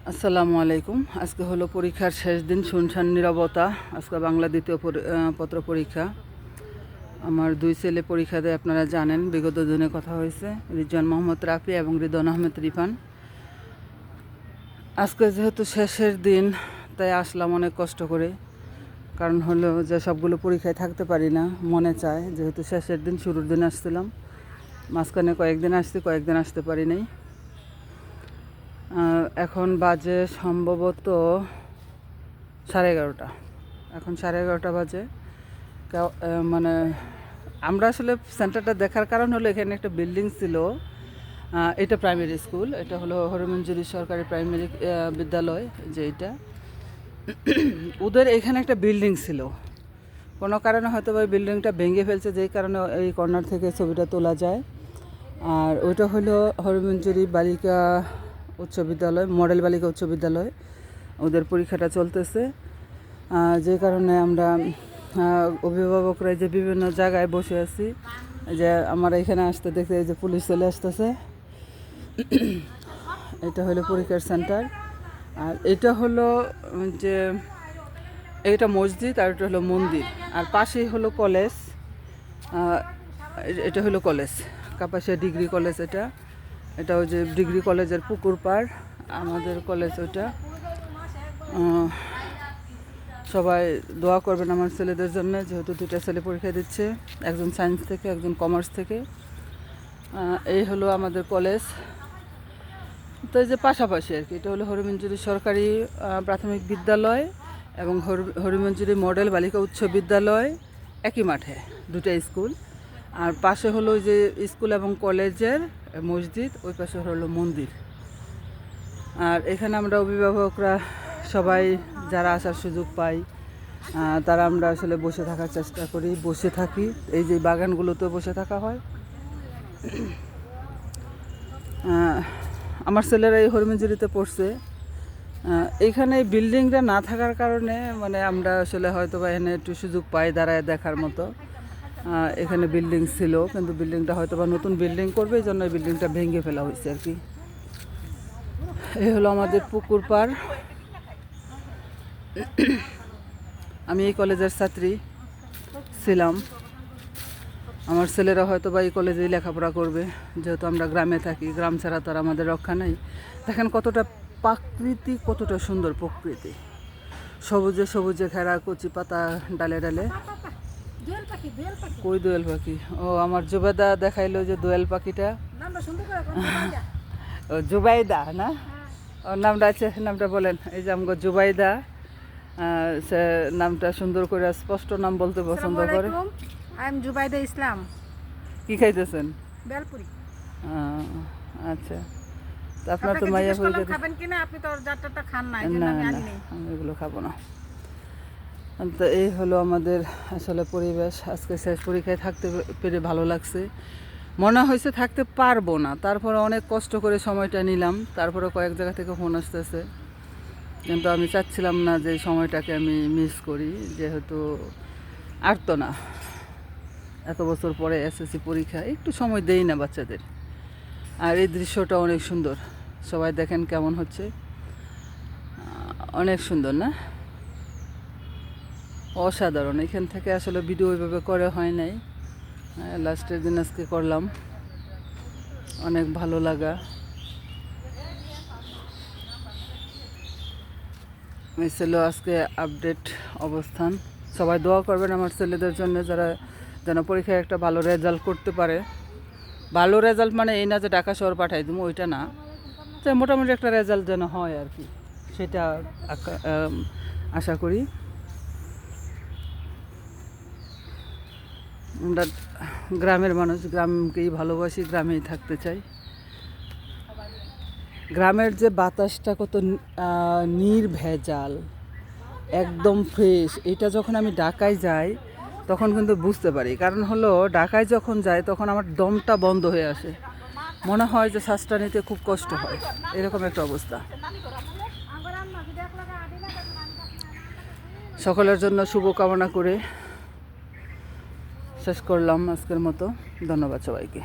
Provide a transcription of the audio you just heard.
আসসালামু আলাইকুম। আজকে হলো পরীক্ষার শেষ দিন, শুনশান নীরবতা। আজকে বাংলা দ্বিতীয় পত্র পরীক্ষা। আমার দুই ছেলে পরীক্ষা দেয়, আপনারা জানেন। বিগত দিনে কথা হয়েছে, রিজওয়ান মোহাম্মদ রাফি এবং রিদওয়ান আহমেদ রিফান। আজকে যেহেতু শেষের দিন, তাই আসলাম অনেক কষ্ট করে। কারণ হলো যে সবগুলো পরীক্ষায় থাকতে পারি না, মনে চায়। যেহেতু শেষের দিন, শুরুর দিন আসছিলাম, মাঝখানে কয়েকদিন আসছি, কয়েকদিন আসতে পারি নাই। এখন বাজে সম্ভবত 11:30। এখন 11:30 বাজে। মানে আমরা আসলে সেন্টারটা দেখার কারণ হলো এখানে একটা বিল্ডিং ছিল। এটা প্রাইমারি স্কুল, এটা হলো হরিমঞ্জুরি সরকারি প্রাইমারি বিদ্যালয়। যে এটা ওদের এখানে একটা বিল্ডিং ছিল, কোনো কারণে হয়তো ওই বিল্ডিংটা ভেঙে ফেলছে, যেই কারণে এই কর্নার থেকে ছবিটা তোলা যায়। আর ওইটা হলো হরিমঞ্জুরি বালিকা উচ্চ বিদ্যালয়, মডেল বালিকা উচ্চ বিদ্যালয়। ওদের পরীক্ষাটা চলতেছে, যে কারণে আমরা অভিভাবকরা যে বিভিন্ন জায়গায় বসে আছি। যে আমার এখানে আসতে দেখতে যে পুলিশ চলে আসতেছে। এটা হলো পরীক্ষার সেন্টার। আর এটা হলো যে এটা মসজিদ, আর এটা হলো মন্দির। আর পাশেই হলো কলেজ। এটা হলো কলেজ, কাপাসিয়া ডিগ্রি কলেজ। এটা ওই যে ডিগ্রি কলেজের পুকুর পাড়, আমাদের কলেজ ওইটা। সবাই দোয়া করবেন আমার ছেলেদের জন্য, যেহেতু দুটো ছেলে পরীক্ষা দিচ্ছে, একজন সায়েন্স থেকে, একজন কমার্স থেকে। এই হলো আমাদের কলেজ। তো এই যে পাশাপাশি আর কি, এটা হলো হরিমঞ্জুরি সরকারি প্রাথমিক বিদ্যালয় এবং হরিমঞ্জুরি মডেল বালিকা উচ্চ বিদ্যালয়, একই মাঠে দুটো স্কুল। আর পাশে হলো ওই যে স্কুল এবং কলেজের মসজিদ, ওই পাশে হলো মন্দির। আর এখানে আমরা অভিভাবকরা সবাই যারা আসার সুযোগ পাই, তারা আমরা আসলে বসে থাকার চেষ্টা করি, বসে থাকি। এই যে বাগানগুলোতেও বসে থাকা হয়। আমার ছেলেরা এই হরিমঞ্জুরিতে পড়ছে। এইখানে বিল্ডিংটা না থাকার কারণে মানে আমরা আসলে হয়তো বা এখানে একটু সুযোগ পাই দাঁড়ায় দেখার মতো। এখানে বিল্ডিং ছিল, কিন্তু বিল্ডিংটা হয়তো বা নতুন বিল্ডিং করবে, এই জন্য এই বিল্ডিংটা ভেঙে ফেলা হয়েছে আর কি। এই হলো আমাদের পুকুর পাড়। আমি এই কলেজের ছাত্রী ছিলাম। আমার ছেলেরা হয়তো বা এই কলেজেই লেখাপড়া করবে, যেহেতু আমরা গ্রামে থাকি। গ্রাম ছাড়া তো আর আমাদের রক্ষা নেই। দেখেন কতটা প্রাকৃতিক, কতটা সুন্দর প্রকৃতি, সবুজে সবুজে ঘেরা, কচি পাতা ডালে ডালে। কই দোয়েল পাখি? ও আমার জুবেদা দেখাইলো যে দোয়েল পাখিটা। ও জুবাইদা না? ওর নামটা আছে, নামটা বলেন। এই যে আমগো জুবাইদা, সে নামটা সুন্দর করে স্পষ্ট নাম বলতে পছন্দ করে। আমি জুবাইদা ইসলাম। কি খাইতেছেন? বেলপুরি। আচ্ছা, তো আপনার তো মাইয়া পরীক্ষা খাবেন কিনা? আপনি তো যাত্রাটা খান না, না না, আমি এগুলো খাবো না। তো এই হলো আমাদের আসলে পরিবেশ। আজকে শেষ পরীক্ষায় থাকতে পেরে ভালো লাগছে। মনে হয়েছে থাকতে পারবো না, তারপরে অনেক কষ্ট করে সময়টা নিলাম। তারপরে কয়েক জায়গা থেকে ফোন আসতেছে, কিন্তু আমি চাচ্ছিলাম না যে সময়টাকে আমি মিস করি। যেহেতু আর তো না, এত বছর পরে এসএসসি পরীক্ষা, একটু সময় দেই না বাচ্চাদের। আর এই দৃশ্যটা অনেক সুন্দর, সবাই দেখেন কেমন হচ্ছে। অনেক সুন্দর না? অসাধারণ। এখান থেকে আসলে ভিডিও ওইভাবে করে হয় নাই, লাস্টের দিন আজকে করলাম। অনেক ভালো লাগা। এই ছিল আজকে আপডেট অবস্থান। সবাই দোয়া করবেন আমার ছেলেদের জন্য, যারা যেন পরীক্ষায় একটা ভালো রেজাল্ট করতে পারে। ভালো রেজাল্ট মানে এই না যে ঢাকা শহর পাঠাই দেবো, ওইটা না, যে মোটামুটি একটা রেজাল্ট যেন হয় আর কি, সেটা আশা করি। আমরা গ্রামের মানুষ, গ্রামকেই ভালোবাসি, গ্রামেই থাকতে চাই। গ্রামের যে বাতাসটা কত নির্ভেজাল, একদম ফ্রেশ। এটা যখন আমি ঢাকায় যাই তখন কিন্তু বুঝতে পারি। কারণ হলো ঢাকায় যখন যাই তখন আমার দমটা বন্ধ হয়ে আসে, মনে হয় যে শ্বাসটা নিতে খুব কষ্ট হয়, এরকম একটা অবস্থা। সকলের জন্য শুভকামনা করে শেষ করলাম আজকের মতো। ধন্যবাদ সবাইকে।